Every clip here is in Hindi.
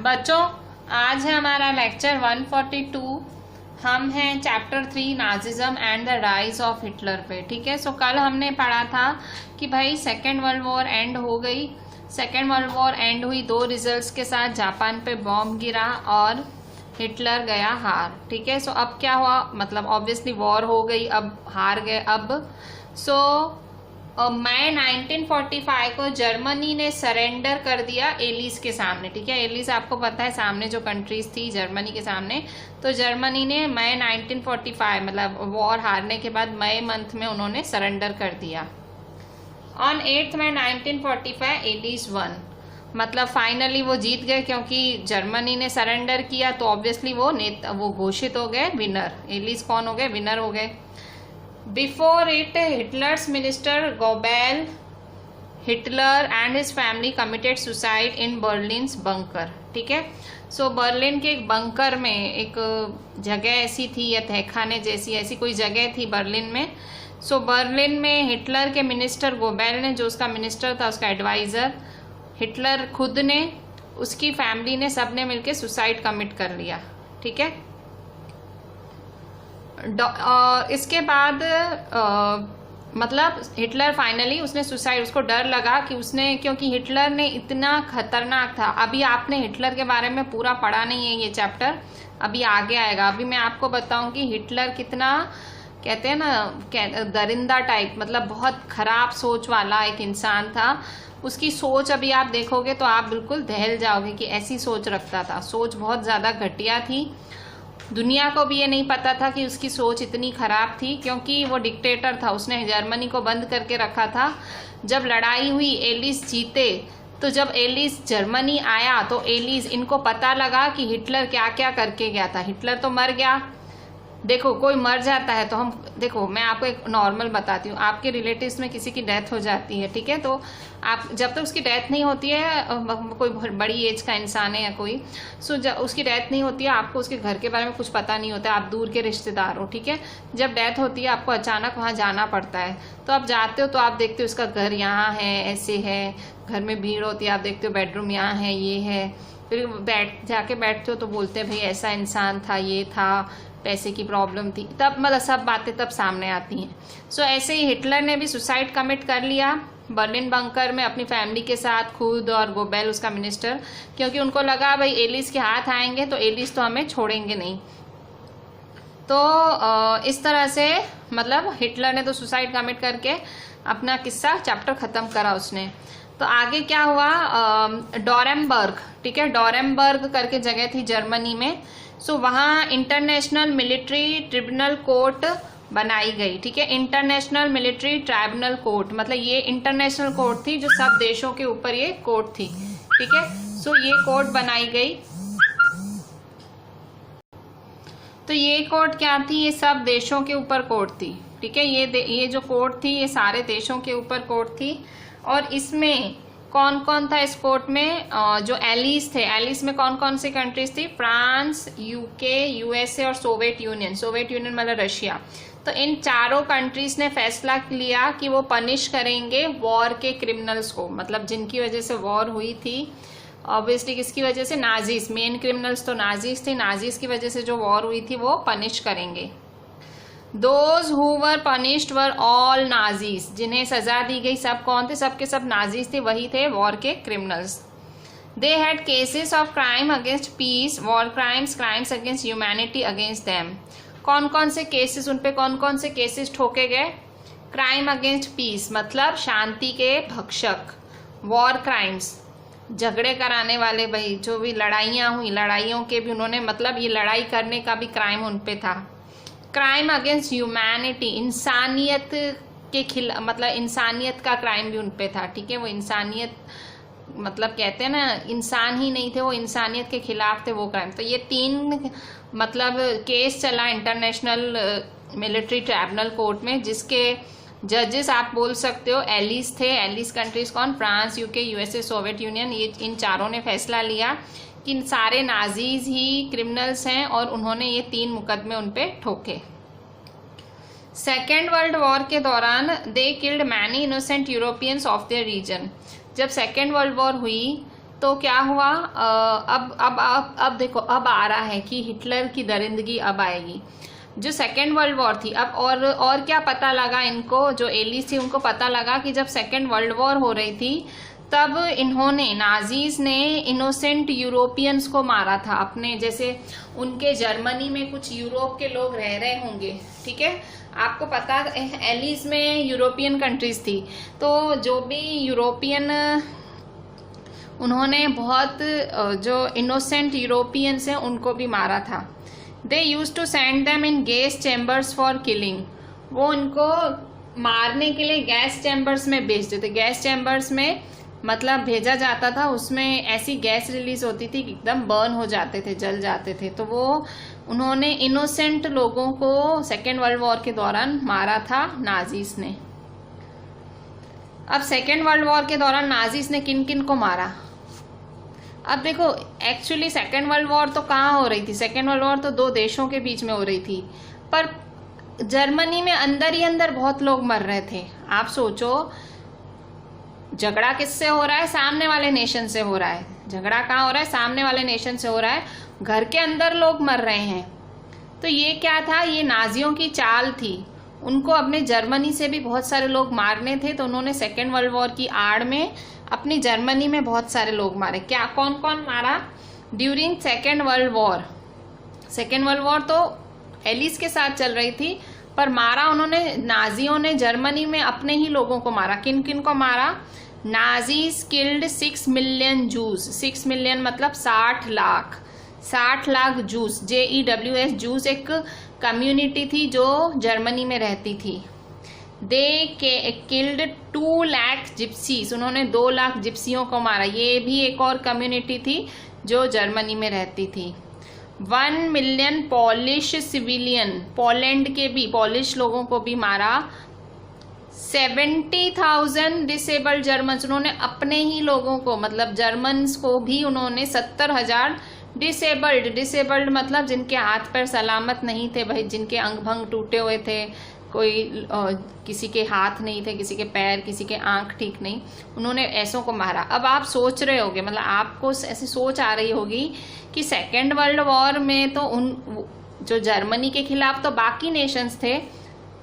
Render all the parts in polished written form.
बच्चों, आज है हमारा लेक्चर 142। हम हैं chapter 3 Nazism and the rise of Hitler पे। ठीक है। सो कल हमने पढ़ा था कि भाई सेकेंड वर्ल्ड वॉर एंड हो गई। सेकेंड वर्ल्ड वॉर एंड हुई दो रिजल्ट्स के साथ। जापान पे बॉम्ब गिरा और हिटलर गया हार। ठीक है। सो अब क्या हुआ, मतलब ऑब्वियसली वॉर हो गई, अब हार गए। अब मई 1945 को जर्मनी ने सरेंडर कर दिया एलिस के सामने। ठीक है। एलिस आपको पता है सामने जो कंट्रीज थी जर्मनी के सामने, तो जर्मनी ने मई 1945 मतलब वॉर हारने के बाद मई मंथ में उन्होंने सरेंडर कर दिया। ऑन 8 मई 1945 एलिस वन, मतलब फाइनली वो जीत गए क्योंकि जर्मनी ने सरेंडर किया, तो ऑब्वियसली वो घोषित हो गए विनर। एलिस कौन हो गए? विनर हो गए। Before it, Hitler's minister Goebbels, Hitler and his family committed suicide in Berlin's bunker। ठीक है। सो बर्लिन के एक बंकर में एक जगह ऐसी थी या तहखाने जैसी ऐसी कोई जगह थी बर्लिन में। सो बर्लिन में हिटलर के मिनिस्टर गोबेल ने, जो उसका मिनिस्टर था, उसका एडवाइजर, हिटलर खुद ने, उसकी फैमिली ने, सब ने मिलकर सुसाइड कमिट कर लिया। ठीक है। इसके बाद मतलब हिटलर फाइनली उसने सुसाइड, उसको डर लगा कि उसने, क्योंकि हिटलर ने इतना खतरनाक था। अभी आपने हिटलर के बारे में पूरा पढ़ा नहीं है, ये चैप्टर अभी आगे आएगा। अभी मैं आपको बताऊं कि हिटलर कितना, कहते हैं ना, दरिंदा टाइप, मतलब बहुत खराब सोच वाला एक इंसान था। उसकी सोच अभी आप देखोगे तो आप बिल्कुल दहल जाओगे कि ऐसी सोच रखता था। सोच बहुत ज़्यादा घटिया थी। दुनिया को भी ये नहीं पता था कि उसकी सोच इतनी खराब थी, क्योंकि वो डिक्टेटर था। उसने जर्मनी को बंद करके रखा था। जब लड़ाई हुई, एलिस जीते, तो जब एलिस जर्मनी आया तो एलिस, इनको पता लगा कि हिटलर क्या क्या करके गया था। हिटलर तो मर गया। देखो, कोई मर जाता है तो हम, देखो मैं आपको एक नॉर्मल बताती हूँ। आपके रिलेटिव्स में किसी की डेथ हो जाती है, ठीक है, तो आप जब तक उसकी डेथ नहीं होती है, कोई बड़ी एज का इंसान है या कोई, सो जब उसकी डेथ नहीं होती है, आपको उसके घर के बारे में कुछ पता नहीं होता है। आप दूर के रिश्तेदार हो, ठीक है। जब डेथ होती है आपको अचानक वहाँ जाना पड़ता है, तो आप जाते हो तो आप देखते हो उसका घर यहाँ है, ऐसे है, घर में भीड़ होती है, आप देखते हो बेडरूम यहाँ है, ये है। फिर जाके बैठते हो तो बोलते हैं भाई ऐसा इंसान था, ये था, पैसे की प्रॉब्लम थी, तब मतलब सब बातें तब सामने आती हैं। सो ऐसे ही हिटलर ने भी सुसाइड कमिट कर लिया बर्लिन बंकर में अपनी फैमिली के साथ, खुद और गोबेल उसका मिनिस्टर, क्योंकि उनको लगा भाई एलिस के हाथ आएंगे तो एलिस तो हमें छोड़ेंगे नहीं। तो इस तरह से मतलब हिटलर ने तो सुसाइड कमिट करके अपना किस्सा चैप्टर खत्म करा उसने। तो आगे क्या हुआ, डोरेमबर्ग, ठीक है, डोरेमबर्ग करके जगह थी जर्मनी में। सो वहाँ इंटरनेशनल मिलिट्री ट्रिब्यूनल कोर्ट बनाई गई। ठीक है। इंटरनेशनल मिलिट्री ट्राइब्यूनल कोर्ट, मतलब ये इंटरनेशनल कोर्ट थी जो सब देशों के ऊपर ये कोर्ट थी। ठीक है। सो ये कोर्ट बनाई गई। तो ये कोर्ट क्या थी? ये सब देशों के ऊपर कोर्ट थी। ठीक है। ये जो कोर्ट थी ये सारे देशों के ऊपर कोर्ट थी। और इसमें कौन कौन था इस कोर्ट में? जो एलिस थे, एलिस में कौन कौन सी कंट्रीज थी? फ्रांस, यूके, यूएसए और सोवियत यूनियन। सोवियत यूनियन मतलब रशिया। तो इन चारों कंट्रीज ने फैसला लिया कि वो पनिश करेंगे वॉर के क्रिमिनल्स को, मतलब जिनकी वजह से वॉर हुई थी। ऑब्वियसली किसकी वजह से? नाजीज। मेन क्रिमिनल्स तो नाजीज थे। नाजीज की वजह से जो वॉर हुई थी वो पनिश करेंगे। Those who were punished were all Nazis। जिन्हें सजा दी गई सब कौन थे? सब के सब नाजीज थे, वही थे वॉर के criminals. They had cases of crime against peace, war crimes, crimes against humanity against them। कौन कौन से केसेस, उन पे कौन कौन से केसेस ठोके गए? क्राइम अगेंस्ट पीस मतलब शांति के भक्षक। वॉर क्राइम्स, झगड़े कराने वाले, भाई जो भी लड़ाइयाँ हुई, लड़ाइयों के भी उन्होंने, मतलब ये लड़ाई करने का भी क्राइम उन पे था। क्राइम अगेंस्ट ह्यूमैनिटी, इंसानियत के खिलाफ, मतलब इंसानियत का क्राइम भी उन पे था। ठीक है। वो इंसानियत, मतलब कहते हैं ना, इंसान ही नहीं थे वो, इंसानियत के खिलाफ थे वो क्राइम। तो ये तीन मतलब केस चला इंटरनेशनल मिलिट्री ट्राइब्यूनल कोर्ट में, जिसके जजेस आप बोल सकते हो एलिस थे। एलिस कंट्रीज कौन? France, UK, USA, Soviet union. ये इन चारों ने फैसला लिया कि सारे नाजीज ही क्रिमिनल्स हैं और उन्होंने ये 3 मुकदमे उन पे ठोके। सेकेंड वर्ल्ड वॉर के दौरान they killed many innocent Europeans of their region. जब सेकेंड वर्ल्ड वॉर हुई तो क्या हुआ, अब देखो, अब आ रहा है कि हिटलर की दरिंदगी अब आएगी। जो सेकेंड वर्ल्ड वॉर थी, अब और क्या पता लगा इनको, जो एलिस थी उनको पता लगा कि जब सेकेंड वर्ल्ड वॉर हो रही थी तब इन्होंने, नाजीज ने इनोसेंट यूरोपियंस को मारा था अपने, जैसे उनके जर्मनी में कुछ यूरोप के लोग रह रहे होंगे, ठीक है, आपको पता एलिस में यूरोपियन कंट्रीज थी, तो जो भी यूरोपियन, उन्होंने बहुत जो इनोसेंट यूरोपियंस हैं उनको भी मारा था। They use to send them in gas chambers for killing, वो उनको मारने के लिए गैस चैम्बर्स में भेजते थे। गैस चैम्बर्स में मतलब भेजा जाता था, उसमें ऐसी गैस रिलीज होती थी कि एकदम बर्न हो जाते थे, जल जाते थे। तो वो उन्होंने इनोसेंट लोगों को सेकेंड वर्ल्ड वॉर के दौरान मारा था नाजीज ने। अब सेकेंड वर्ल्ड वॉर के दौरान नाजीज ने किन किन को मारा? अब देखो, एक्चुअली सेकेंड वर्ल्ड वॉर तो कहाँ हो रही थी? सेकेंड वर्ल्ड वॉर तो 2 देशों के बीच में हो रही थी, पर जर्मनी में अंदर ही अंदर बहुत लोग मर रहे थे। आप सोचो, झगड़ा किससे हो रहा है? सामने वाले नेशन से हो रहा है। झगड़ा कहाँ हो रहा है? सामने वाले नेशन से हो रहा है। घर के अंदर लोग मर रहे हैं। तो ये क्या था? ये नाजियों की चाल थी। उनको अपने जर्मनी से भी बहुत सारे लोग मारने थे, तो उन्होंने सेकेंड वर्ल्ड वॉर की आड़ में अपनी जर्मनी में बहुत सारे लोग मारे। क्या, कौन कौन मारा? During second world war, second world war तो एलिस के साथ चल रही थी, पर मारा उन्होंने, नाजियों ने जर्मनी में अपने ही लोगों को मारा। किन किन को मारा? Nazis killed 6 million juice. 6 million मतलब 60 lakh, 60 lakh juice. JEWS, juice एक कम्युनिटी थी जो जर्मनी में रहती थी। दे किल्ड 2 लाख जिप्सीज, उन्होंने 2 लाख जिप्सियों को मारा। ये भी एक और कम्युनिटी थी जो जर्मनी में रहती थी। 1 मिलियन पॉलिश सिविलियन, पोलैंड के भी पॉलिश लोगों को भी मारा। 70,000 डिसेबल्ड जर्मन्स, उन्होंने अपने ही लोगों को, मतलब जर्मन्स को भी उन्होंने 70,000 डिसेबल्ड मतलब जिनके हाथ पैर सलामत नहीं थे भाई, जिनके अंग भंग टूटे हुए थे, कोई किसी के हाथ नहीं थे, किसी के पैर, किसी के आंख ठीक नहीं, उन्होंने ऐसों को मारा। अब आप सोच रहे होगे, मतलब आपको ऐसी सोच आ रही होगी कि सेकेंड वर्ल्ड वॉर में तो उन जो जर्मनी के खिलाफ तो बाकी नेशंस थे,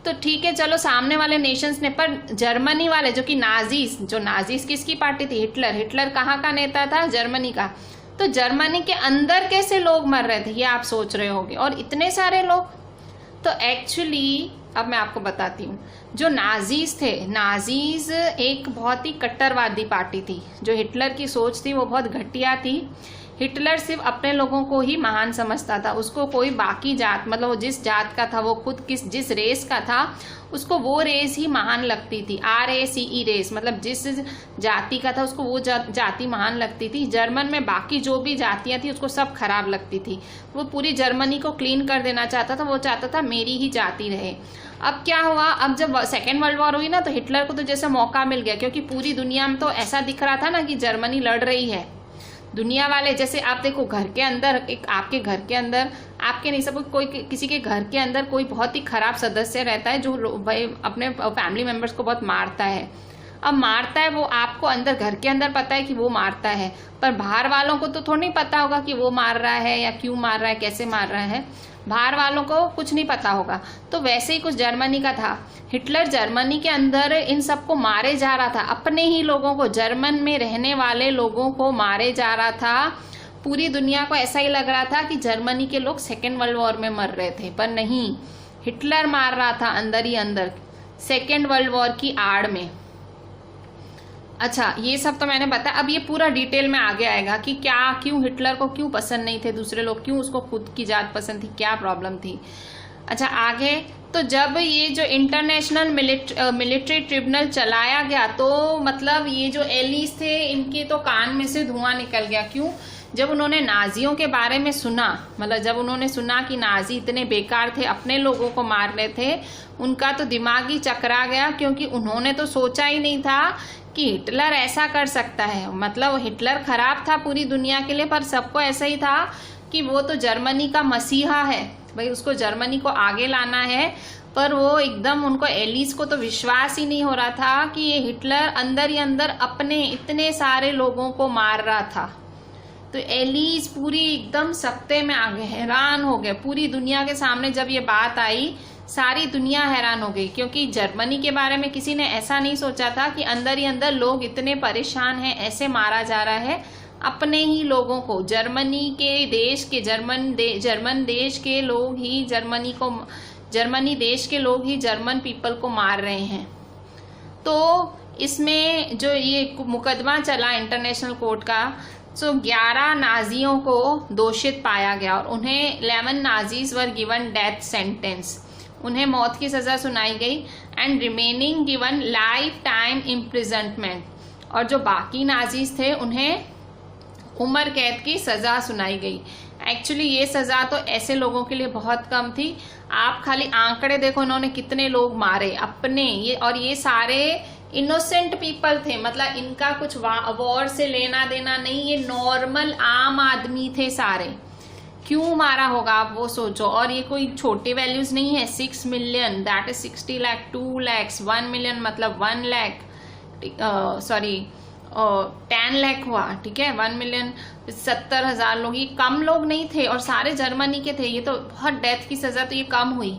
तो ठीक है, चलो सामने वाले नेशंस ने, पर जर्मनी वाले जो कि नाजीज, जो नाजीज किसकी पार्टी थी? हिटलर। हिटलर कहाँ का नेता था? जर्मनी का। तो जर्मनी के अंदर कैसे लोग मर रहे थे, ये आप सोच रहे होंगे, और इतने सारे लोग। तो एक्चुअली अब मैं आपको बताती हूँ, जो नाजीज थे, नाजीज एक बहुत ही कट्टरवादी पार्टी थी। जो हिटलर की सोच थी वो बहुत घटिया थी। हिटलर सिर्फ अपने लोगों को ही महान समझता था, उसको कोई बाकी जात, मतलब वो जिस जात का था, वो खुद जिस रेस का था, उसको वो रेस ही महान लगती थी। RACE रेस, मतलब जिस जाति का था उसको वो जाति महान लगती थी। जर्मन में बाकी जो भी जातियां थी उसको सब खराब लगती थी। वो पूरी जर्मनी को क्लीन कर देना चाहता था, वो चाहता था मेरी ही जाति रहे। अब क्या हुआ? अब जब सेकेंड वर्ल्ड वॉर हुई ना, तो हिटलर को तो जैसे मौका मिल गया, क्योंकि पूरी दुनिया में तो ऐसा दिख रहा था ना कि जर्मनी लड़ रही है। दुनिया वाले, जैसे आप देखो, घर के अंदर, एक आपके घर के अंदर, आपके नहीं, सब कोई, किसी के घर के अंदर कोई बहुत ही खराब सदस्य रहता है जो भाई अपने फैमिली मेंबर्स को बहुत मारता है। अब मारता है वो, आपको अंदर घर के अंदर पता है कि वो मारता है, पर बाहर वालों को तो थोड़ा नहीं पता होगा कि वो मार रहा है या क्यों मार रहा है, कैसे मार रहा है। बाहर वालों को कुछ नहीं पता होगा। तो वैसे ही कुछ जर्मनी का था। हिटलर जर्मनी के अंदर इन सबको मारे जा रहा था, अपने ही लोगों को, जर्मन में रहने वाले लोगों को मारे जा रहा था। पूरी दुनिया को ऐसा ही लग रहा था कि जर्मनी के लोग सेकेंड वर्ल्ड वॉर में मर रहे थे, पर नहीं, हिटलर मार रहा था अंदर ही अंदर, सेकेंड वर्ल्ड वॉर की आड़ में। अच्छा, ये सब तो मैंने बताया। अब ये पूरा डिटेल में आगे आएगा कि क्या, क्यों हिटलर को क्यों पसंद नहीं थे दूसरे लोग, क्यों उसको खुद की जात पसंद थी, क्या प्रॉब्लम थी। अच्छा, आगे तो जब ये जो इंटरनेशनल मिलिट्री ट्रिब्यूनल चलाया गया, तो मतलब ये जो एलिस थे, इनके तो कान में से धुआं निकल गया। क्यों? जब उन्होंने नाजियों के बारे में सुना, मतलब जब उन्होंने सुना कि नाजी इतने बेकार थे, अपने लोगों को मार रहे थे, उनका तो दिमाग ही चकरा गया, क्योंकि उन्होंने तो सोचा ही नहीं था कि हिटलर ऐसा कर सकता है। मतलब हिटलर खराब था पूरी दुनिया के लिए, पर सबको ऐसा ही था कि वो तो जर्मनी का मसीहा है भाई, उसको जर्मनी को आगे लाना है। पर वो एकदम, उनको एलिस को तो विश्वास ही नहीं हो रहा था कि ये हिटलर अंदर ही अंदर अपने इतने सारे लोगों को मार रहा था। तो एलिस पूरी एकदम सकते में आ गए, हैरान हो गए। पूरी दुनिया के सामने जब ये बात आई, सारी दुनिया हैरान हो गई, क्योंकि जर्मनी के बारे में किसी ने ऐसा नहीं सोचा था कि अंदर ही अंदर लोग इतने परेशान हैं, ऐसे मारा जा रहा है अपने ही लोगों को। जर्मनी के देश के जर्मन देश के लोग ही जर्मनी देश के लोग ही जर्मन पीपल को मार रहे हैं। तो इसमें जो ये मुकदमा चला इंटरनेशनल कोर्ट का, तो 11 नाजियों को दोषित पाया गया और उन्हें 11 Nazis were given death sentence, उन्हें मौत की सजा सुनाई गई। And remaining given life time imprisonment, और जो बाकी नाजीज थे उन्हें उम्र कैद की सजा सुनाई गई। एक्चुअली ये सजा तो ऐसे लोगों के लिए बहुत कम थी। आप खाली आंकड़े देखो, इन्होंने कितने लोग मारे अपने, ये और ये सारे इनोसेंट पीपल थे, मतलब इनका कुछ वॉर से लेना देना नहीं, ये नॉर्मल आम आदमी थे सारे। क्यों मारा होगा आप वो सोचो। और ये कोई छोटे वैल्यूज नहीं है। 6 million that is 60 lakh, 2 lakh, 1 million मतलब 1 लाख, 10 लाख हुआ, ठीक है। 1 मिलियन 70,000 लोग, ये कम लोग नहीं थे और सारे जर्मनी के थे। ये तो बहुत डेथ की सजा तो ये कम हुई।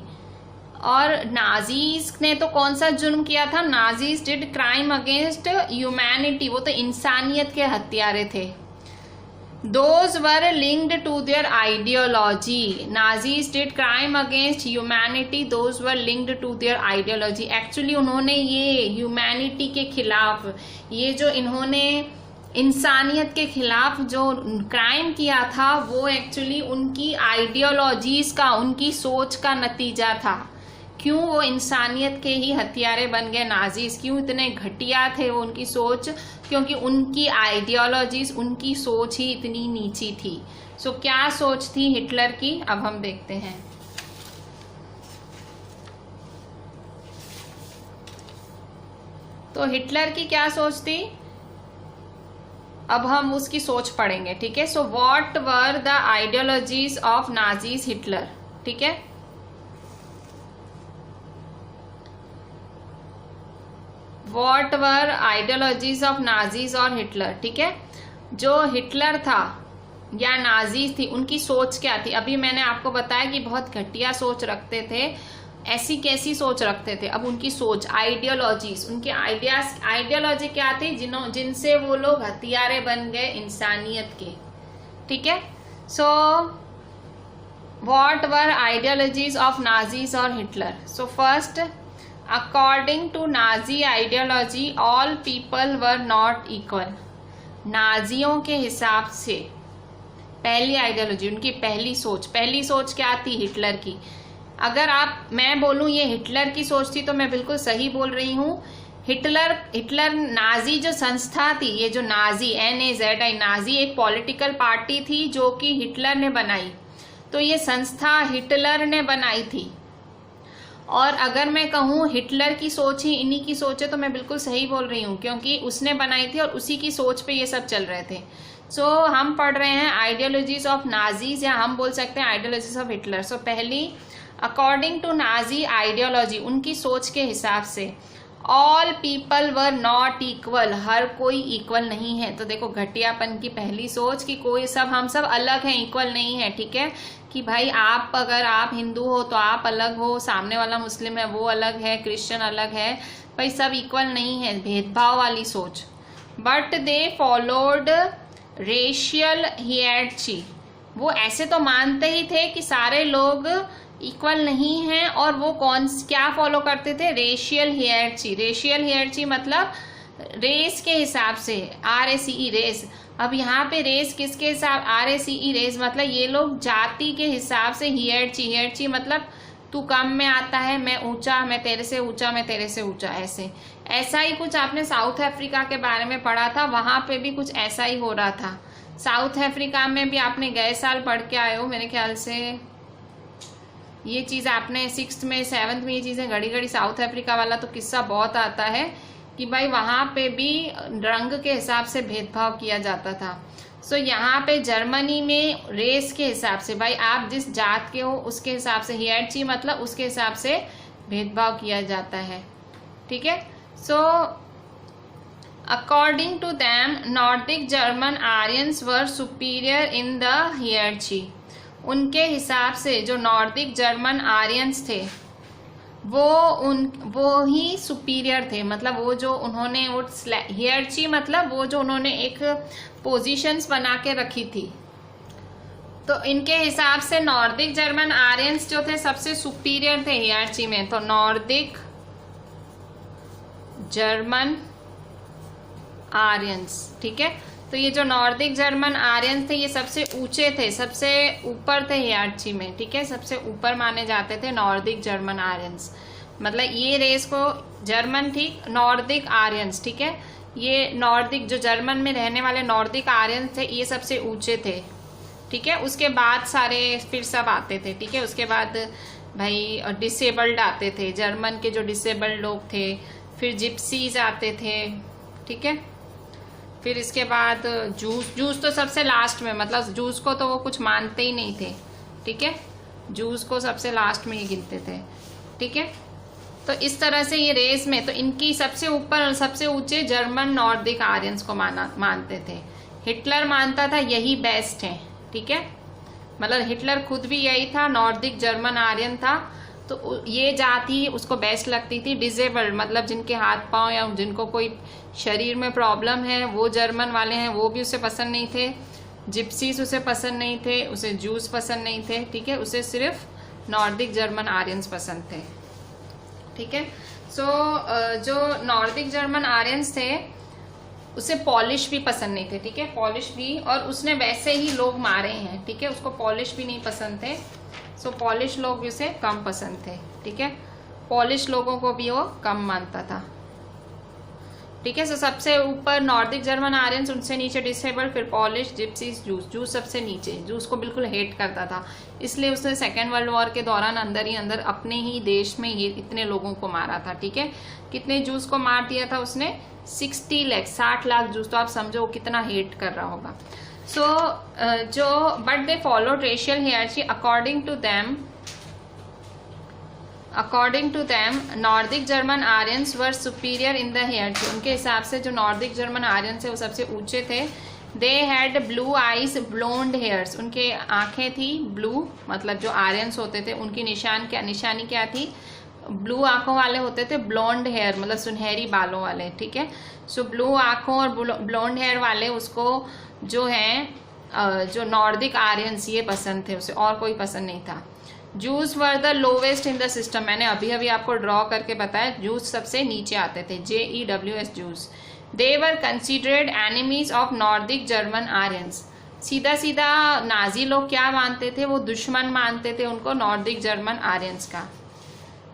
और नाजीज ने तो कौन सा जुर्म किया था? Nazis did crime against humanity, वो तो इंसानियत के हत्यारे थे। Those were linked to their ideology. Nazis did crime against humanity. Those were linked to their ideology. Actually उन्होंने ये ह्यूमैनिटी के खिलाफ, ये जो इन्होंने इंसानियत के खिलाफ जो क्राइम किया था, वो एक्चुअली उनकी आइडियोलॉजीज का, उनकी सोच का नतीजा था। क्यों वो इंसानियत के ही हथियारे बन गए नाजीज? क्यों इतने घटिया थे वो, उनकी सोच? क्योंकि उनकी आइडियोलॉजीज, उनकी सोच ही इतनी नीची थी। सो क्या सोच थी हिटलर की, अब हम देखते हैं। तो हिटलर की क्या सोच थी, अब हम उसकी सोच पढ़ेंगे, ठीक है। So what were the ideologies of Nazis Hitler, ठीक है। What were ideologies of Nazis और हिटलर, ठीक है। जो हिटलर था या नाजीज थी, उनकी सोच क्या थी? अभी मैंने आपको बताया कि बहुत घटिया सोच रखते थे। ऐसी कैसी सोच रखते थे? अब उनकी सोच, आइडियोलॉजीज, उनके आइडियोलॉजी क्या थी जिनसे वो लोग हथियारे बन गए इंसानियत के, ठीक है। So what were ideologies of Nazis और Hitler? So first, According to Nazi ideology, all people were not equal. नाजियों के हिसाब से पहली आइडियोलॉजी, उनकी पहली सोच क्या थी हिटलर की? अगर मैं बोलूं ये हिटलर की सोच थी तो मैं बिल्कुल सही बोल रही हूं। हिटलर नाजी जो संस्था थी, ये जो नाजी NAZI, नाजी एक पॉलिटिकल पार्टी थी जो कि हिटलर ने बनाई। तो ये संस्था हिटलर ने बनाई थी। और अगर मैं कहूँ हिटलर की सोच ही इन्हीं की सोच है तो मैं बिल्कुल सही बोल रही हूँ, क्योंकि उसने बनाई थी और उसी की सोच पे ये सब चल रहे थे। सो हम पढ़ रहे हैं आइडियोलॉजीज ऑफ नाजीज, या हम बोल सकते हैं आइडियोलॉजीज ऑफ हिटलर। सो पहली, अकॉर्डिंग टू नाजी आइडियोलॉजी, उनकी सोच के हिसाब से all people were not equal, हर कोई इक्वल नहीं है। तो देखो घटियापन की पहली सोच कि हम सब अलग हैं, इक्वल नहीं है, ठीक है। कि भाई अगर आप हिंदू हो तो आप अलग हो, सामने वाला मुस्लिम है वो अलग है, क्रिश्चियन अलग है, भाई सब इक्वल नहीं है, भेदभाव वाली सोच। बट दे फॉलोड रेशियल हियरार्ची, वो ऐसे तो मानते ही थे कि सारे लोग इक्वल नहीं हैं, और वो क्या फॉलो करते थे? रेशियल हियरार्ची। रेशियल हियरार्ची मतलब रेस के हिसाब से, RACE रेस। अब यहाँ पे रेस किसके हिसाब? RACE रेस मतलब ये लोग जाति के हिसाब से। हियरार्ची मतलब तू कम में आता है, मैं ऊंचा, मैं तेरे से ऊंचा, मैं तेरे से ऊंचा, ऐसा ही कुछ आपने साउथ अफ्रीका के बारे में पढ़ा था, वहां पे भी कुछ ऐसा ही हो रहा था। साउथ अफ्रीका में भी आपने गए साल पढ़ के आए हो मेरे ख्याल से, ये चीज आपने 6th में 7th में ये चीजें घड़ी साउथ अफ्रीका वाला तो किस्सा बहुत आता है कि भाई वहां पे भी रंग के हिसाब से भेदभाव किया जाता था। सो यहाँ पे जर्मनी में रेस के हिसाब से, भाई आप जिस जात के हो उसके हिसाब से, हियरार्ची मतलब उसके हिसाब से भेदभाव किया जाता है, ठीक है। So according to them Nordic German Aryans were superior in the hierarchy. उनके हिसाब से जो नॉर्डिक जर्मन आर्यंस थे वो ही सुपीरियर थे, मतलब वो जो उन्होंने वो हियरची मतलब वो जो उन्होंने एक पोजीशंस बना के रखी थी। तो इनके हिसाब से नॉर्डिक जर्मन आर्यंस जो थे सबसे सुपीरियर थे हियरची में। तो नॉर्डिक जर्मन आर्यंस, ठीक है। तो ये जो नॉर्डिक जर्मन आर्यंस थे ये सबसे ऊंचे थे, सबसे ऊपर थे हियरची में, ठीक है। सबसे ऊपर माने जाते थे नॉर्डिक जर्मन आर्यंस, मतलब ये रेस को जर्मन थी, नॉर्डिक आर्यंस, ठीक है। ये नॉर्डिक जो जर्मन में रहने वाले नॉर्डिक आर्यंस थे ये सबसे ऊंचे थे, ठीक है। उसके बाद सारे फिर सब आते थे, ठीक है। उसके बाद भाई डिसेबल्ड आते थे, जर्मन के जो डिसेबल्ड लोग थे, फिर जिप्सीज आते थे, ठीक है। फिर इसके बाद जूस तो सबसे लास्ट में, मतलब जूस को तो वो कुछ मानते ही नहीं थे, ठीक है। जूस को सबसे लास्ट में ही गिनते थे, ठीक है। तो इस तरह से ये रेस में तो इनकी सबसे ऊपर और सबसे ऊंचे जर्मन नॉर्डिक आर्यंस को मानते थे। हिटलर मानता था यही बेस्ट है, ठीक है। मतलब हिटलर खुद भी यही था, नॉर्डिक जर्मन आर्यन था। तो ये जाति उसको बेस्ट लगती थी। डिसेबल्ड मतलब जिनके हाथ पांव या जिनको कोई शरीर में प्रॉब्लम है वो जर्मन वाले हैं, वो भी उसे पसंद नहीं थे। जिप्सीज उसे पसंद नहीं थे, उसे जूस पसंद नहीं थे, ठीक है। उसे सिर्फ नॉर्डिक जर्मन आर्यंस पसंद थे, ठीक है। सो जो नॉर्डिक जर्मन आर्यंस थे उसे पॉलिश भी पसंद नहीं थे, ठीक है। पॉलिश भी, और उसने वैसे ही लोग मारे हैं, ठीक है। उसको पॉलिश भी नहीं पसंद थे। सो पॉलिश लोग भी उसे कम पसंद थे, ठीक है। पॉलिश लोगों को भी वो कम मानता था, ठीक है। सो सबसे ऊपर नॉर्डिक जर्मन आर्यंस, उनसे नीचे डिसेबल्ड, फिर पॉलिश, जिप्सीज, जूस सबसे नीचे। जूस को बिल्कुल हेट करता था, इसलिए उसने सेकेंड वर्ल्ड वॉर के दौरान अंदर ही अंदर अपने ही देश में ये इतने लोगों को मारा था, ठीक है। कितने जूस को मार दिया था उसने? 60 लाख, 60 लाख जूस। तो आप समझो कितना हेट कर रहा होगा। So but they followed racial hierarchy according to them Nordic German Aryans were superior in the hierarchy. उनके हिसाब से जो नॉर्डिक जर्मन आर्यंस है वो सबसे ऊंचे थे। They had blue eyes, blonde hairs. उनके आंखें थी ब्लू, मतलब जो आर्यंस होते थे उनकी निशानी क्या थी? ब्लू आंखों वाले होते थे, ब्लोंड हेयर मतलब सुनहरी बालों वाले, ठीक है। सो ब्लू आंखों और ब्लोंड हेयर वाले उसको जो है जो नॉर्डिक आर्यंस ये पसंद थे, उसे और कोई पसंद नहीं था। Juice were the lowest in the system. मैंने अभी आपको ड्रॉ करके बताया, जूस सबसे नीचे आते थे, JEWS juice. They were considered enemies of Nordic German Aryans. सीधा सीधा नाजी लोग क्या मानते थे? वो दुश्मन मानते थे उनको, नॉर्डिक जर्मन आर्यंस का।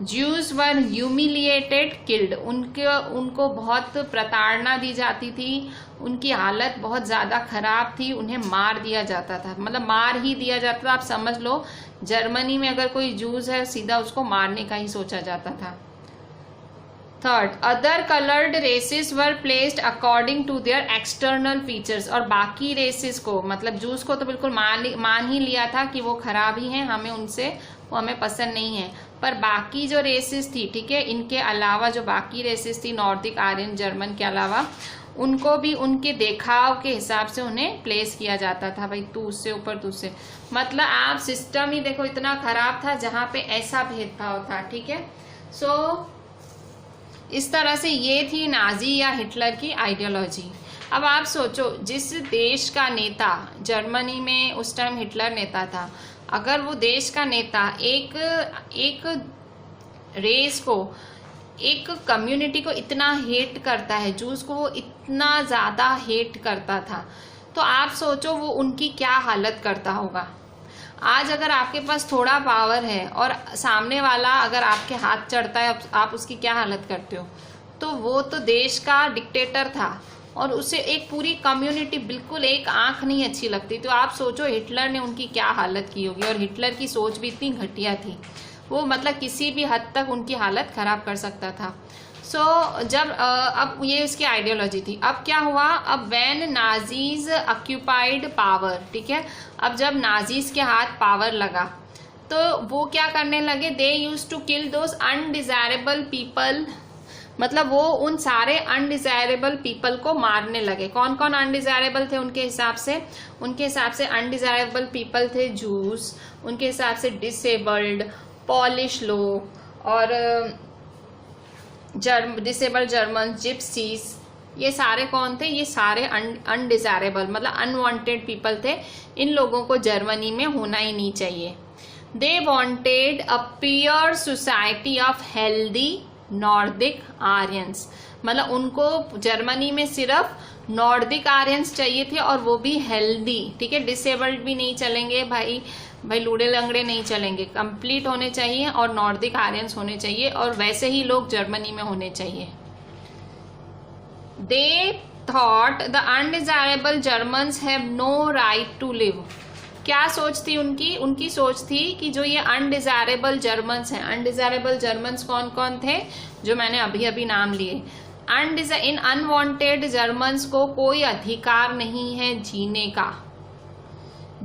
ज्यूज वर ह्यूमिलिएटेड किल्ड। उनको बहुत प्रताड़ना दी जाती थी, उनकी हालत बहुत ज़्यादा खराब थी, उन्हें मार दिया जाता था, मतलब मार ही दिया जाता था। आप समझ लो जर्मनी में अगर कोई जूस है सीधा उसको मारने का ही सोचा जाता था। Third, other coloured races were placed according to their external features. और बाकी रेसेस को, मतलब जूस को तो बिल्कुल मान ही लिया था कि वो खराब ही हैं, वो हमें पसंद नहीं है। पर बाकी जो रेसेस थी, ठीक है, इनके अलावा जो बाकी रेसेस थी नॉर्डिक आर्यन जर्मन के अलावा, उनको भी उनके देखाव के हिसाब से उन्हें प्लेस किया जाता था। भाई तू उससे ऊपर, तू उससे, मतलब आप सिस्टम ही देखो इतना खराब था जहां पे ऐसा भेदभाव था, ठीक है। सो इस तरह से ये थी नाजी या हिटलर की आइडियोलॉजी। अब आप सोचो, जिस देश का नेता, जर्मनी में उस टाइम हिटलर नेता था, अगर वो देश का नेता एक रेस को, एक कम्युनिटी को इतना हेट करता है, जूस को वो इतना ज़्यादा हेट करता था, तो आप सोचो वो उनकी क्या हालत करता होगा। आज अगर आपके पास थोड़ा पावर है और सामने वाला अगर आपके हाथ चढ़ता है, आप उसकी क्या हालत करते हो? तो वो तो देश का डिक्टेटर था और उसे एक पूरी कम्युनिटी बिल्कुल एक आंख नहीं अच्छी लगती। तो आप सोचो हिटलर ने उनकी क्या हालत की होगी। और हिटलर की सोच भी इतनी घटिया थी, वो मतलब किसी भी हद तक उनकी हालत खराब कर सकता था। जब अब ये उसकी आइडियोलॉजी थी। अब क्या हुआ? अब व्हेन नाजीज ऑक्यूपाइड पावर, ठीक है, अब जब नाजीज के हाथ पावर लगा, तो वो क्या करने लगे, they use to kill those undesirable people, मतलब वो उन सारे अनडिजायरेबल पीपल को मारने लगे। कौन कौन अनडिजायरेबल थे उनके हिसाब से? उनके हिसाब से अनडिजायरेबल पीपल थे जूस, उनके हिसाब से डिसेबल्ड, पॉलिश लोग और डिसेबल्ड जर्मन, जिप्सीज, ये सारे कौन थे? ये सारे अनडिजायरेबल मतलब अनवांटेड पीपल थे। इन लोगों को जर्मनी में होना ही नहीं चाहिए। They wanted a pure society of healthy Nordic Aryans, मतलब उनको जर्मनी में सिर्फ नॉर्दिक आर्यंस चाहिए थे और वो भी हेल्दी, ठीक है, डिसेबल्ड भी नहीं चलेंगे भाई लूड़े लंगड़े नहीं चलेंगे, कंप्लीट होने चाहिए और नॉर्दिक आर्यंस होने चाहिए और वैसे ही लोग जर्मनी में होने चाहिए। They thought the undesirable Germans have no right to live. क्या सोच थी उनकी? उनकी सोच थी कि जो ये अनडिजायरेबल जर्मन्स हैं, अनडिजायरेबल जर्मन्स कौन कौन थे जो मैंने अभी अभी नाम लिए, इन अनवांटेड जर्मन्स को कोई अधिकार नहीं है जीने का।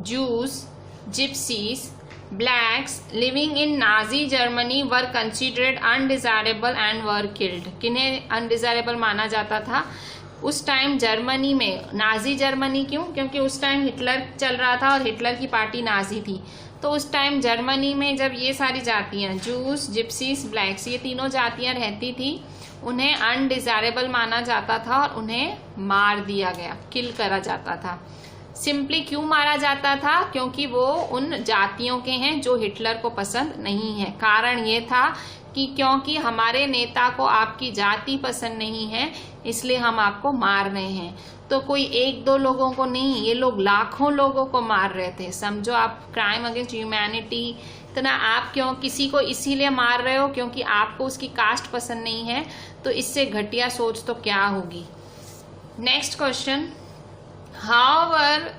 Juice, gypsies, blacks living in Nazi Germany were considered undesirable and were killed. किन्हें अनडिजायरेबल माना जाता था उस टाइम जर्मनी में? नाजी जर्मनी क्यों? क्योंकि उस टाइम हिटलर चल रहा था और हिटलर की पार्टी नाजी थी। तो उस टाइम जर्मनी में जब ये सारी जातियां जूस, जिप्सीज, ब्लैक्स, ये तीनों जातियां रहती थी, उन्हें अनडिजायरेबल माना जाता था और उन्हें मार दिया गया, किल करा जाता था। सिंपली क्यों मारा जाता था? क्योंकि वो उन जातियों के हैं जो हिटलर को पसंद नहीं है। कारण ये था कि क्योंकि हमारे नेता को आपकी जाति पसंद नहीं है इसलिए हम आपको मार रहे हैं। तो कोई एक दो लोगों को नहीं, ये लोग लाखों लोगों को मार रहे थे। समझो आप, क्राइम अगेंस्ट ह्यूमैनिटी इतना। आप क्यों किसी को इसीलिए मार रहे हो क्योंकि आपको उसकी कास्ट पसंद नहीं है? तो इससे घटिया सोच तो क्या होगी। Next question, however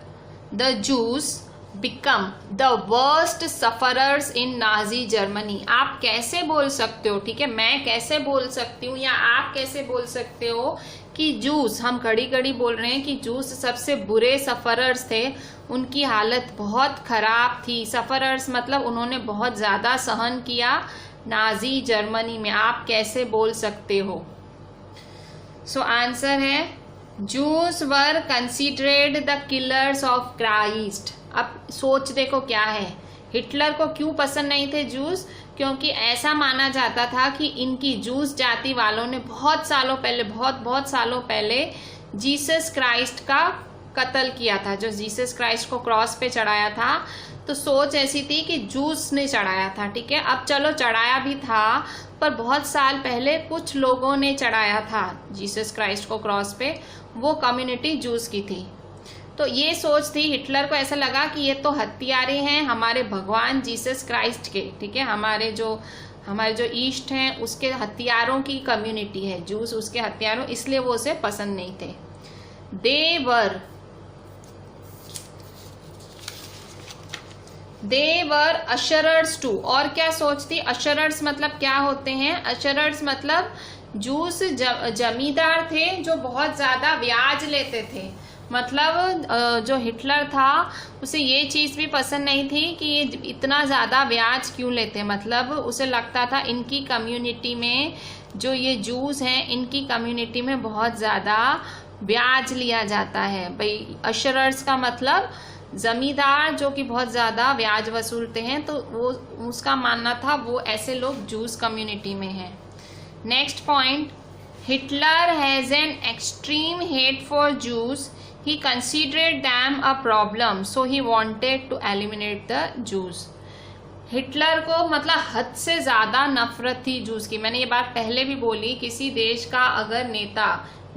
the juice become the worst sufferers in Nazi Germany. आप कैसे बोल सकते हो, ठीक है, मैं कैसे बोल सकती हूँ या आप कैसे बोल सकते हो कि जूस, हम कड़ी कड़ी बोल रहे हैं कि जूस सबसे बुरे सफरर्स थे, उनकी हालत बहुत खराब थी। सफरर्स मतलब उन्होंने बहुत ज्यादा सहन किया नाजी जर्मनी में। आप कैसे बोल सकते हो? सो आंसर है juice were considered the killers of Christ. अब सोच देखो क्या है, हिटलर को क्यों पसंद नहीं थे जूस? क्योंकि ऐसा माना जाता था कि इनकी जूस जाति वालों ने बहुत सालों पहले, बहुत सालों पहले जीसस क्राइस्ट का कत्ल किया था, जो जीसस क्राइस्ट को क्रॉस पे चढ़ाया था। तो सोच ऐसी थी कि जूस ने चढ़ाया था, ठीक है। अब चलो चढ़ाया भी था पर बहुत साल पहले कुछ लोगों ने चढ़ाया था जीसस क्राइस्ट को क्रॉस पे, वो कम्युनिटी जूस की थी। तो ये सोच थी, हिटलर को ऐसा लगा कि ये तो हत्यारे हैं हमारे भगवान जीसस क्राइस्ट के, ठीक है, हमारे जो ईस्ट हैं उसके हथियारों की कम्युनिटी है जूस, उसके हथियारों, इसलिए वो उसे पसंद नहीं थे। They were अशरर्स to. और क्या सोचती? अशरर्स मतलब क्या होते हैं? अशरर्स मतलब जूस जमींदार थे जो बहुत ज्यादा ब्याज लेते थे। मतलब जो हिटलर था उसे ये चीज भी पसंद नहीं थी कि ये इतना ज्यादा ब्याज क्यों लेते। मतलब उसे लगता था इनकी कम्युनिटी में जो ये जूस हैं, इनकी कम्युनिटी में बहुत ज्यादा ब्याज लिया जाता है। भाई अशरर्स का मतलब जमींदार जो कि बहुत ज्यादा ब्याज वसूलते हैं, तो वो उसका मानना था वो ऐसे लोग जूस कम्युनिटी में हैं। Next point, Hitler has an extreme hate for juice, he considered them a problem so he wanted to eliminate the Jews। Hitler को मतलब हद से ज्यादा नफरत थी जूस की। मैंने ये बात पहले भी बोली, किसी देश का अगर नेता,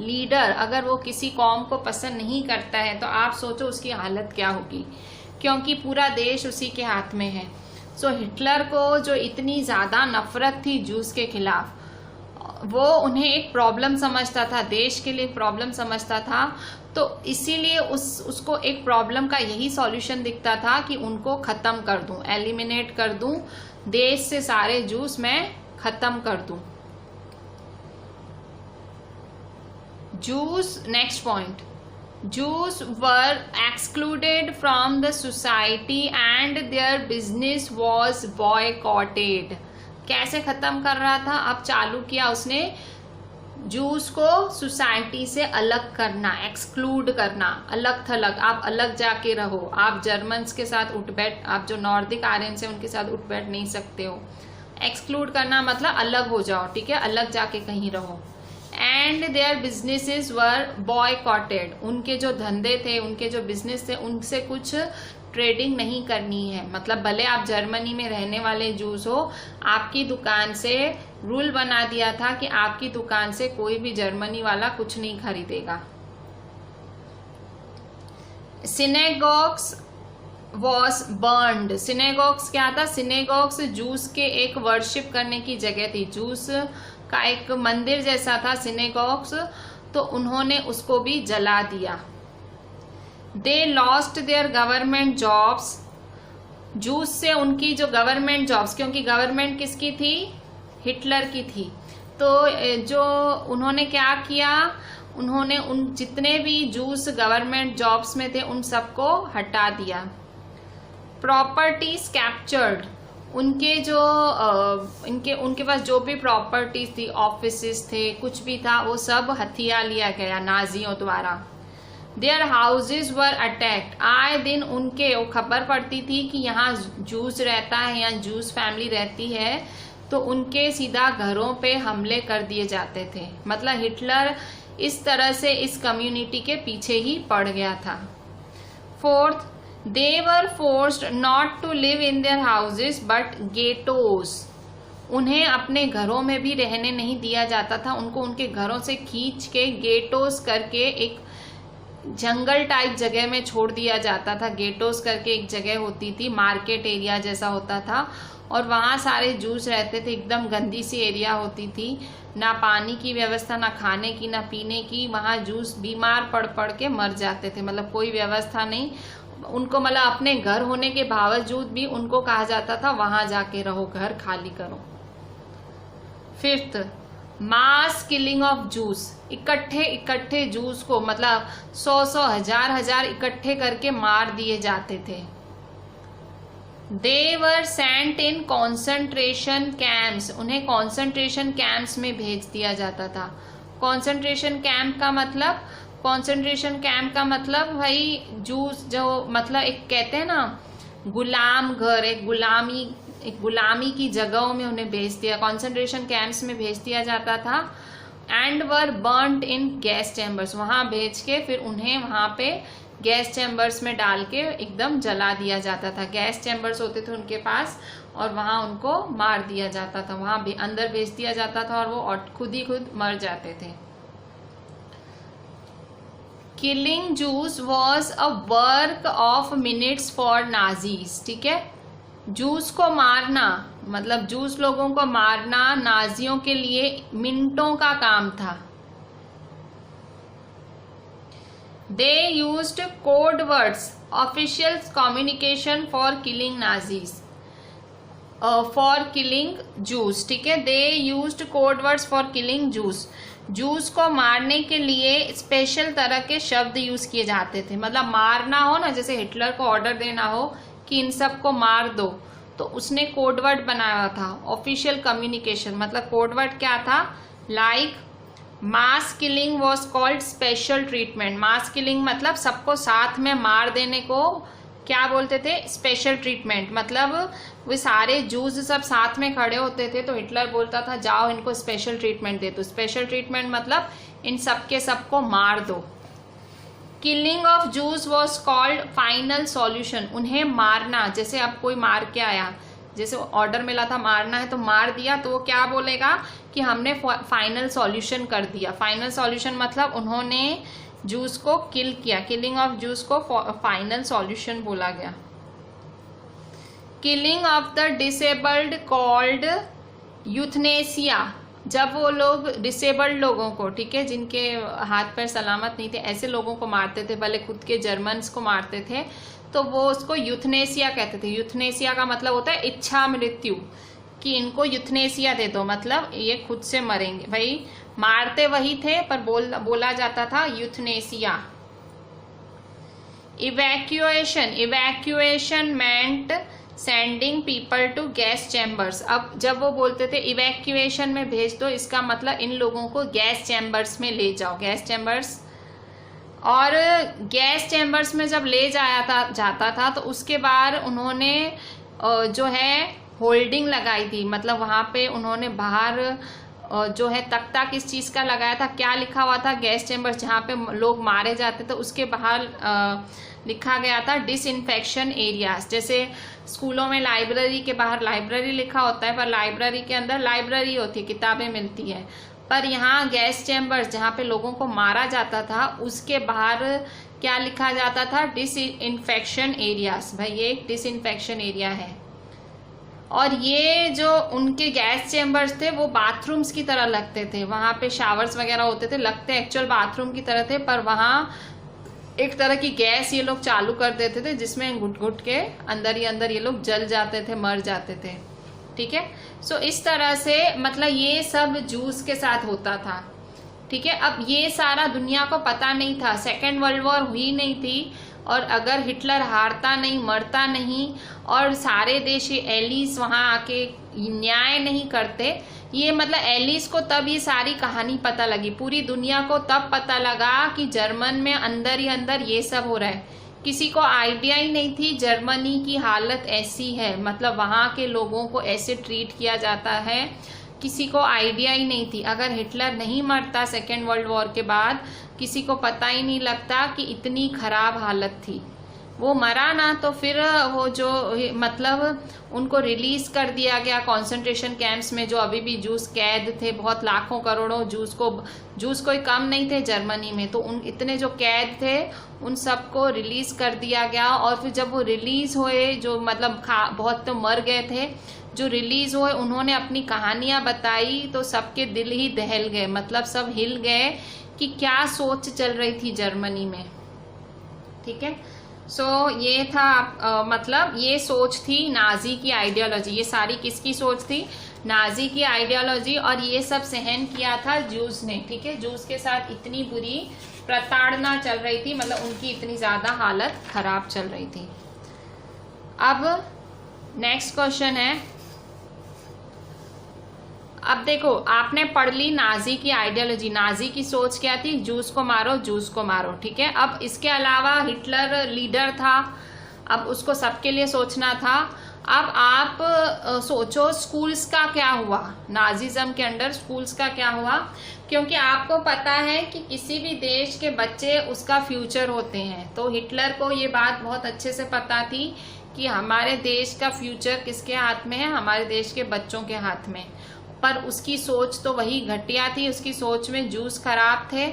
लीडर, अगर वो किसी कौम को पसंद नहीं करता है तो आप सोचो उसकी हालत क्या होगी, क्योंकि पूरा देश उसी के हाथ में है। सो हिटलर को जो इतनी ज्यादा नफरत थी जूस के खिलाफ, वो उन्हें एक प्रॉब्लम समझता था, देश के लिए प्रॉब्लम समझता था। तो इसीलिए उसको एक प्रॉब्लम का यही सॉल्यूशन दिखता था कि उनको खत्म कर दूं, एलिमिनेट कर दूं, देश से सारे जूस मैं खत्म कर दूं। Juice, next point, Jews were excluded from the society and their business was boycotted. कैसे खत्म कर रहा था? अब चालू किया उसने जूस को सोसाइटी से अलग करना, एक्सक्लूड करना, अलग थलग, आप अलग जाके रहो, आप जर्मन्स के साथ उठ बैठ, आप जो नॉर्दिक आर्यन से उनके साथ उठ बैठ नहीं सकते हो। एक्सक्लूड करना मतलब अलग हो जाओ, ठीक है, अलग जाके कहीं रहो। And their businesses were boycotted, उनके जो धंधे थे, उनके जो बिजनेस थे, उनसे कुछ ट्रेडिंग नहीं करनी है। मतलब भले आप जर्मनी में रहने वाले जूस हो, आपकी दुकान से रूल बना दिया था कि आपकी दुकान से कोई भी जर्मनी वाला कुछ नहीं खरीदेगा। Synagogues was burned. सिनेगॉग्स क्या था? सिनेगॉग्स जूस के एक वर्शिप करने की जगह थी, जूस का एक मंदिर जैसा था सिनेगॉग्स, तो उन्होंने उसको भी जला दिया। They lost their government jobs. Juice से उनकी जो गवर्नमेंट जॉब्स, क्योंकि गवर्नमेंट किसकी थी? हिटलर की थी। तो जो उन्होंने क्या किया, उन्होंने उन जितने भी जूस गवर्नमेंट जॉब्स में थे उन सबको हटा दिया। प्रॉपर्टीज कैप्चर्ड, उनके जो उनके पास जो भी प्रॉपर्टीज थी, ऑफिसेस थे, कुछ भी था, वो सब हथिया लिया गया नाजियों द्वारा। देयर हाउसेज वर अटैक्ड, आए दिन उनके वो खबर पड़ती थी कि यहाँ जूस रहता है, यहाँ जूस फैमिली रहती है, तो उनके सीधा घरों पे हमले कर दिए जाते थे। मतलब हिटलर इस तरह से इस कम्युनिटी के पीछे ही पड़ गया था। Fourth, they were forced not to live in their houses but ghettos, उन्हें अपने घरों में भी रहने नहीं दिया जाता था, उनको उनके घरों से खींच के गेटोज करके एक जंगल टाइप जगह में छोड़ दिया जाता था। गेटोज करके एक जगह होती थी, मार्केट एरिया जैसा होता था, और वहाँ सारे जूस रहते थे। एकदम गंदी सी एरिया होती थी, ना पानी की व्यवस्था, ना खाने की, ना पीने की। वहाँ जूस बीमार पड़ पड़ के मर जाते थे, मतलब कोई व्यवस्था नहीं उनको। मतलब अपने घर होने के बावजूद भी उनको कहा जाता था वहां जाके रहो, घर खाली करो। Fifth, mass killing of juice, इकट्ठे जूस को मतलब 100 हजार इकट्ठे करके मार दिए जाते थे। They were sent in concentration camps, उन्हें कॉन्सेंट्रेशन कैंप्स में भेज दिया जाता था। कॉन्सेंट्रेशन कैंप का मतलब भाई जूस जो मतलब एक कहते हैं ना गुलाम घर, एक गुलामी की जगहों में उन्हें भेज दिया, कॉन्सेंट्रेशन कैंप्स में भेज दिया जाता था। And were burned in gas chambers, वहां भेज के फिर उन्हें वहां पे गैस चैम्बर्स में डाल के एकदम जला दिया जाता था। गैस चैम्बर्स होते थे उनके पास और वहां उनको मार दिया जाता था, वहां भी अंदर भेज दिया जाता था और वो खुद ही खुद मर जाते थे। Killing juice was a work of minutes for Nazis, ठीक है। जूस को मारना मतलब जूस लोगों को मारना नाजियों के लिए मिनटों का काम था। They used code words, official communication for killing Nazis, for killing juice, ठीक है। They used code words for killing juice, juice को मारने के लिए स्पेशल तरह के शब्द यूज किए जाते थे। मतलब मारना हो ना, जैसे हिटलर को ऑर्डर देना हो कि इन सबको मार दो, तो उसने कोडवर्ड बनाया था। ऑफिशियल कम्युनिकेशन मतलब कोडवर्ड क्या था, like mass killing was called special treatment. Mass killing मतलब सबको साथ में मार देने को क्या बोलते थे, स्पेशल ट्रीटमेंट। मतलब वो सारे जूस सब साथ में खड़े होते थे तो हिटलर बोलता था जाओ इनको स्पेशल ट्रीटमेंट दे दो। स्पेशल ट्रीटमेंट मतलब इन सबके सबको मार दो। Killing of juice was called final solution, उन्हें मारना, जैसे अब कोई मार के आया, जैसे ऑर्डर मिला था मारना है तो मार दिया, तो वो क्या बोलेगा कि हमने फाइनल सॉल्यूशन कर दिया। फाइनल सॉल्यूशन मतलब उन्होंने जूस को किल किया। किलिंग ऑफ जूस को फाइनल सॉल्यूशन बोला गया। Killing of the disabled called euthanasia, जब वो लोग डिसेबल्ड लोगों को, ठीक है, जिनके हाथ पैर सलामत नहीं थे, ऐसे लोगों को मारते थे, भले खुद के जर्मन्स को मारते थे, तो वो उसको यूथनेसिया कहते थे। यूथनेसिया का मतलब होता है इच्छा मृत्यु, कि इनको यूथनेसिया दे दो, मतलब ये खुद से मरेंगे। भाई मारते वही थे पर बोला जाता था यूथनेसिया। इवैक्यूएशन मेंट sending people to gas chambers. अब जब वो बोलते थे इवैक्यूएशन में भेज दो, इसका मतलब इन लोगों को गैस चैम्बर्स में ले जाओ, गैस चैम्बर्स। और गैस चैम्बर्स में जब ले जाता था तो उसके बाद उन्होंने जो है होल्डिंग लगाई थी, मतलब वहां पे उन्होंने बाहर जो है तख्ता किस चीज का लगाया था, क्या लिखा हुआ था, गैस चैम्बर्स जहाँ पे लोग मारे जाते थे उसके बाहर लिखा गया था डिसइंफेक्शन एरियाज। जैसे स्कूलों में लाइब्रेरी के बाहर लाइब्रेरी लिखा होता है, पर लाइब्रेरी के अंदर लाइब्रेरी होती है, किताबें मिलती है, पर यहाँ गैस चैम्बर्स जहाँ पे लोगों को मारा जाता था उसके बाहर क्या लिखा जाता था, डिसइंफेक्शन एरियाज। भाई ये एक डिसइंफेक्शन एरिया है। और ये जो उनके गैस चैम्बर्स थे वो बाथरूम्स की तरह लगते थे, वहां पे शावर्स वगैरह होते थे, लगते एक्चुअल बाथरूम की तरह थे, पर वहां एक तरह की गैस ये लोग चालू कर देते थे जिसमें घुट घुट के अंदर ही अंदर ये लोग जल जाते थे, मर जाते थे। ठीक है, सो इस तरह से मतलब ये सब जूस के साथ होता था। ठीक है, अब ये सारा दुनिया को पता नहीं था, सेकेंड वर्ल्ड वॉर हुई नहीं थी, और अगर हिटलर हारता नहीं, मरता नहीं, और सारे देश एलिस वहां आके न्याय नहीं करते, ये मतलब एलिस को तब ये सारी कहानी पता लगी, पूरी दुनिया को तब पता लगा कि जर्मन में अंदर ही अंदर ये सब हो रहा है। किसी को आइडिया ही नहीं थी जर्मनी की हालत ऐसी है, मतलब वहां के लोगों को ऐसे ट्रीट किया जाता है, किसी को आइडिया ही नहीं थी। अगर हिटलर नहीं मरता सेकेंड वर्ल्ड वॉर के बाद, किसी को पता ही नहीं लगता कि इतनी खराब हालत थी। वो मरा ना तो फिर वो जो मतलब उनको रिलीज कर दिया गया कॉन्सेंट्रेशन कैंप्स में, जो अभी भी जूस कैद थे, बहुत लाखों करोड़ों जूस कोई कम नहीं थे जर्मनी में, तो उन इतने जो कैद थे उन सबको रिलीज कर दिया गया। और फिर जब वो रिलीज हुए, जो मतलब बहुत तो मर गए थे, जो रिलीज हुए उन्होंने अपनी कहानियां बताई तो सबके दिल ही दहल गए, मतलब सब हिल गए कि क्या सोच चल रही थी जर्मनी में। ठीक है, सो ये था मतलब ये सोच थी नाजी की आइडियोलॉजी। ये सारी किसकी सोच थी? नाजी की आइडियोलॉजी। और ये सब सहन किया था जूस ने। ठीक है, जूस के साथ इतनी बुरी प्रताड़ना चल रही थी, मतलब उनकी इतनी ज्यादा हालत खराब चल रही थी। अब नेक्स्ट क्वेश्चन है, अब देखो आपने पढ़ ली नाजी की आइडियोलॉजी, नाजी की सोच क्या थी, जूस को मारो, जूस को मारो। ठीक है, अब इसके अलावा हिटलर लीडर था, अब उसको सबके लिए सोचना था। अब आप सोचो स्कूल्स का क्या हुआ, नाजीज्म के अंडर स्कूल्स का क्या हुआ, क्योंकि आपको पता है कि किसी भी देश के बच्चे उसका फ्यूचर होते हैं। तो हिटलर को ये बात बहुत अच्छे से पता थी कि हमारे देश का फ्यूचर किसके हाथ में है, हमारे देश के बच्चों के हाथ में। पर उसकी सोच तो वही घटिया थी, उसकी सोच में जूस खराब थे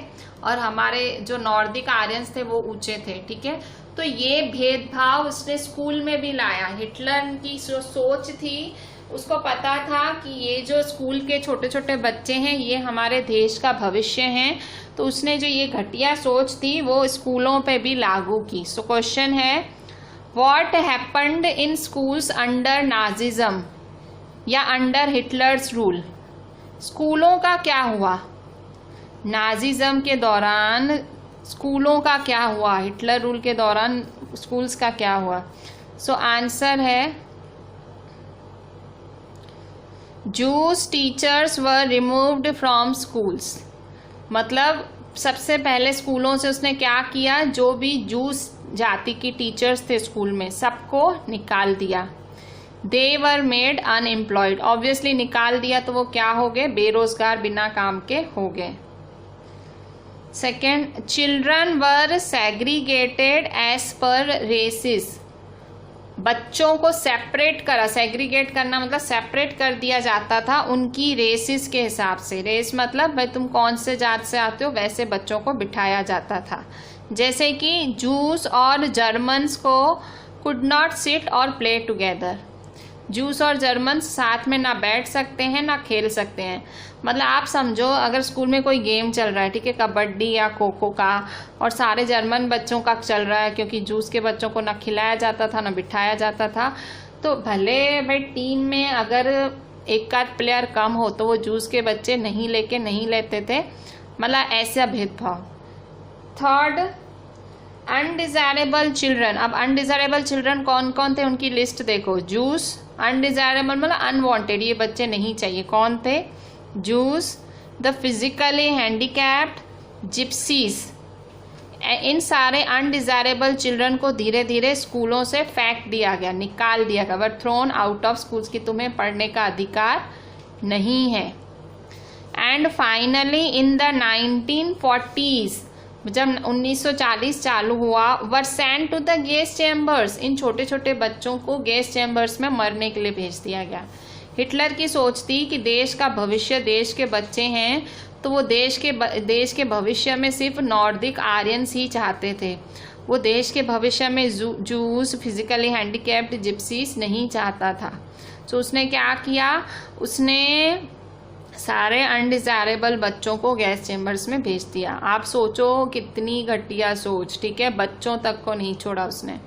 और हमारे जो नॉर्दिक आर्यंस थे वो ऊंचे थे। ठीक है, तो ये भेदभाव उसने स्कूल में भी लाया। हिटलर की जो सोच थी, उसको पता था कि ये जो स्कूल के छोटे छोटे बच्चे हैं ये हमारे देश का भविष्य हैं, तो उसने जो ये घटिया सोच थी वो स्कूलों पे भी लागू की। सो क्वेश्चन है, what happened in schools under Nazism या अंडर हिटलर्स रूल? स्कूलों का क्या हुआ नाजिज्म के दौरान, स्कूलों का क्या हुआ हिटलर रूल के दौरान, स्कूल्स का क्या हुआ? सो आंसर है, juice teachers were removed from schools. मतलब सबसे पहले स्कूलों से उसने क्या किया, जो भी जूस जाति की टीचर्स थे स्कूल में सबको निकाल दिया। दे वर मेड अनएम्प्लॉयड, ऑब्वियसली निकाल दिया तो वो क्या हो गए, बेरोजगार, बिना काम के हो गए। Second, children were segregated as per races, बच्चों को सेपरेट करा, सेग्रीगेट करना मतलब सेपरेट कर दिया जाता था उनकी रेसिस के हिसाब से। रेस मतलब भाई तुम कौन से जात से आते हो, वैसे बच्चों को बिठाया जाता था। जैसे कि जूस और जर्मन्स को कुड नॉट सिट और प्ले टुगेदर, जूस और जर्मन साथ में ना बैठ सकते हैं ना खेल सकते हैं। मतलब आप समझो अगर स्कूल में कोई गेम चल रहा है, ठीक है, कबड्डी या खो खो का, और सारे जर्मन बच्चों का चल रहा है, क्योंकि जूस के बच्चों को ना खिलाया जाता था ना बिठाया जाता था, तो भले भाई टीम में अगर एक आध प्लेयर कम हो तो वो जूस के बच्चे नहीं लेते थे, मतलब ऐसा भेदभाव। थर्ड, अनडिजायरेबल चिल्ड्रन, अब अनडिजायरेबल चिल्ड्रन कौन कौन थे उनकी लिस्ट देखो। जूस, अनडिजायरेबल मतलब अनवांटेड, ये बच्चे नहीं चाहिए, कौन थे? Jews, the physically handicapped, gypsies. इन सारे अनडिजायरेबल चिल्ड्रन को धीरे धीरे स्कूलों से फेंक दिया गया, निकाल दिया गया, वर थ्रोन आउट ऑफ स्कूल्स, की तुम्हें पढ़ने का अधिकार नहीं है। And finally in the 1940s, जब 1940 चालू हुआ, were send to the gas chambers, इन छोटे छोटे बच्चों को गैस चैम्बर्स में मरने के लिए भेज दिया गया। हिटलर की सोच थी कि देश का भविष्य, देश के बच्चे हैं तो वो देश के भविष्य में सिर्फ नॉर्डिक आर्यंस ही चाहते थे, वो देश के भविष्य में जूस, फिजिकली हैंडीकैप्ड, जिप्सीज नहीं चाहता था। तो उसने क्या किया, उसने सारे अनडिजायरेबल बच्चों को गैस चैम्बर्स में भेज दिया। आप सोचो कितनी घटिया सोच, ठीक है, बच्चों तक को नहीं छोड़ा उसने।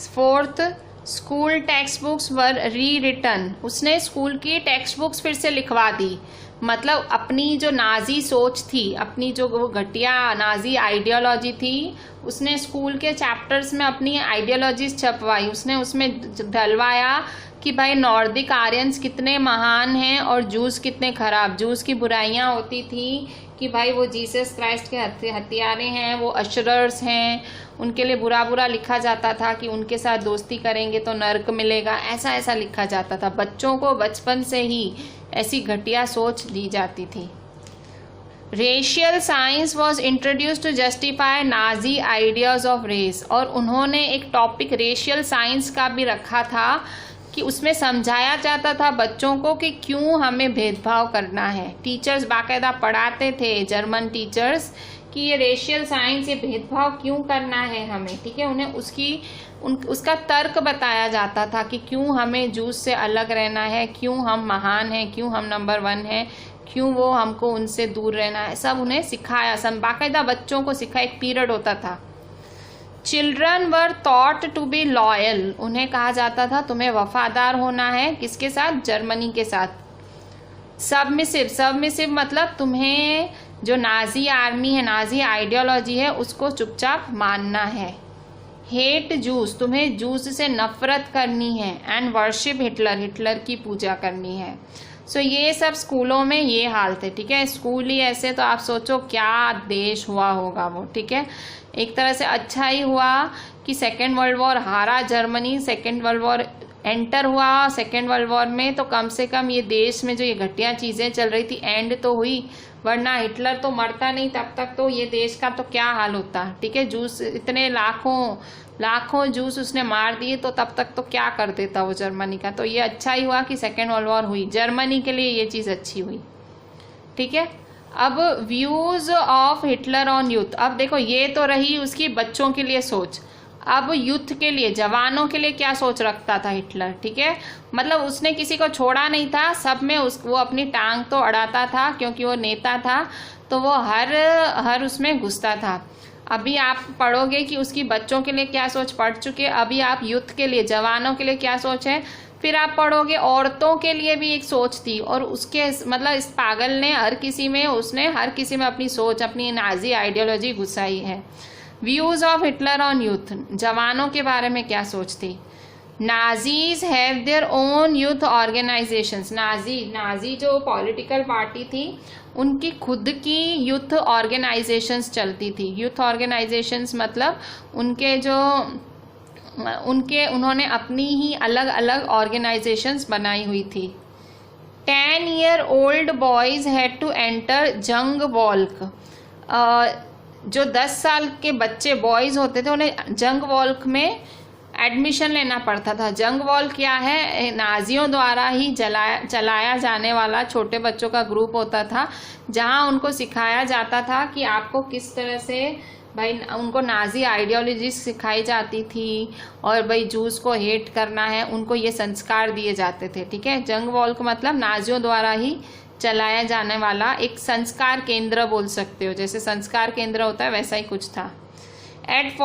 फोर्थ, स्कूल टेक्स्ट बुक्स वर री रिटन, उसने स्कूल की टेक्स्ट बुक्स फिर से लिखवा दी, मतलब अपनी जो नाजी सोच थी, अपनी जो घटिया नाजी आइडियोलॉजी थी, उसने स्कूल के चैप्टर्स में अपनी आइडियोलॉजीज छपवाई, उसने उसमें डलवाया कि भाई नॉर्डिक आर्यंस कितने महान हैं और जूस कितने खराब। जूस की बुराइयां होती थी कि भाई वो जीसस क्राइस्ट के हत्यारे हैं, वो अशरर्स हैं, उनके लिए बुरा बुरा लिखा जाता था कि उनके साथ दोस्ती करेंगे तो नर्क मिलेगा, ऐसा ऐसा लिखा जाता था। बच्चों को बचपन से ही ऐसी घटिया सोच दी जाती थी। Racial science was introduce to justify Nazi ideas of race, और उन्होंने एक टॉपिक रेशियल साइंस का भी रखा था कि उसमें समझाया जाता था बच्चों को कि क्यों हमें भेदभाव करना है। टीचर्स बाकायदा पढ़ाते थे, जर्मन टीचर्स, कि ये रेशियल साइंस, ये भेदभाव क्यों करना है हमें, ठीक है। उन्हें उसका तर्क बताया जाता था कि क्यों हमें जूस से अलग रहना है, क्यों हम महान हैं, क्यों हम नंबर 1 हैं, क्यों वो हमको उनसे दूर रहना है, सब उन्हें सिखाया, बाकायदा बच्चों को सिखाया, एक पीरियड होता था। Children were thought to be loyal, उन्हें कहा जाता था तुम्हें वफादार होना है, किसके साथ? जर्मनी के साथ। सबमिसिव मतलब तुम्हें जो नाजी आर्मी है, नाजी आइडियोलॉजी है, उसको चुपचाप मानना है। हेट जूस, तुम्हें जूस से नफरत करनी है। एंड वर्शिप हिटलर, हिटलर की पूजा करनी है। सो ये सब स्कूलों में ये हाल थे, ठीक है। स्कूल ही ऐसे, तो आप सोचो क्या देश हुआ होगा वो, ठीक है। एक तरह से अच्छा ही हुआ कि सेकेंड वर्ल्ड वॉर हारा Germany, second world war enter हुआ। सेकेंड वर्ल्ड वॉर में तो कम से कम ये देश में जो ये घटिया चीज़ें चल रही थी एंड तो हुई, वरना हिटलर तो मरता नहीं तब तक तो ये देश का तो क्या हाल होता, ठीक है। जूस इतने लाखों जूस उसने मार दिए, तो तब तक तो क्या कर देता वो जर्मनी का। तो ये अच्छा ही हुआ कि सेकेंड वर्ल्ड वॉर हुई, जर्मनी के लिए ये चीज़ अच्छी हुई, ठीक है। अब views of Hitler on youth, अब देखो ये तो रही उसकी बच्चों के लिए सोच। अब यूथ के लिए, जवानों के लिए क्या सोच रखता था हिटलर, ठीक है। मतलब उसने किसी को छोड़ा नहीं था, सब में वो अपनी टांग तो अड़ाता था, क्योंकि वो नेता था, तो वो हर उसमें घुसता था। अभी आप पढ़ोगे कि उसकी बच्चों के लिए क्या सोच, पढ़ चुके। अभी आप यूथ के लिए, जवानों के लिए क्या सोच है, फिर आप पढ़ोगे औरतों के लिए भी एक सोच थी। और उसके मतलब इस पागल ने हर किसी में अपनी सोच, अपनी नाजी आइडियोलॉजी घुसाई है। Views of Hitler on youth, जवानों के बारे में क्या सोच थी। Nazis have their own youth organisations, Nazi जो पॉलिटिकल पार्टी थी उनकी खुद की यूथ ऑर्गेनाइजेशंस चलती थी। यूथ ऑर्गेनाइजेशंस मतलब उन्होंने अपनी ही अलग अलग ऑर्गेनाइजेशंस बनाई हुई थी। 10-year-old boys had to enter Jungvolk, जो 10 साल के बच्चे बॉयज होते थे उन्हें जंग वॉल्क में एडमिशन लेना पड़ता था। जंग वॉल क्या है, नाजियों द्वारा ही चलाया जाने वाला छोटे बच्चों का ग्रुप होता था, जहां उनको सिखाया जाता था कि आपको किस तरह से भाई, उनको नाजी आइडियोलॉजी सिखाई जाती थी और भाई जूस को हेट करना है, उनको ये संस्कार दिए जाते थे, ठीक है। जंग वॉल का मतलब नाजियों द्वारा ही चलाया जाने वाला एक संस्कार केंद्र बोल सकते हो, जैसे संस्कार केंद्र होता है वैसा ही कुछ था। एट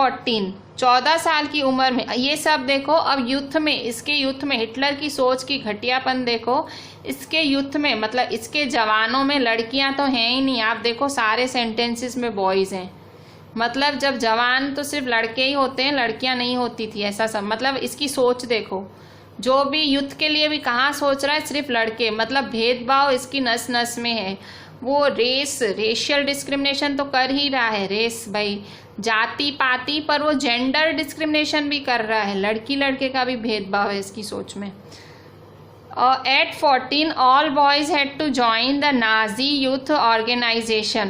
14 साल की उम्र में ये सब देखो। अब इसके यूथ में हिटलर की सोच की घटियापन देखो। इसके यूथ में मतलब इसके जवानों में लड़कियां तो हैं ही नहीं। आप देखो सारे सेंटेंसेस में बॉयज हैं, मतलब जब जवान तो सिर्फ लड़के ही होते हैं, लड़कियां नहीं होती थी, ऐसा सब। मतलब इसकी सोच देखो, जो भी युद्ध के लिए भी कहाँ सोच रहा है, सिर्फ लड़के। मतलब भेदभाव इसकी नस नस में है। वो रेशियल डिस्क्रिमिनेशन तो कर ही रहा है, रेस भाई, जाति पाति, पर वो जेंडर डिस्क्रिमिनेशन भी कर रहा है, लड़की लड़के का भी भेदभाव है इसकी सोच में। At 14 all boys had to join the Nazi youth organization।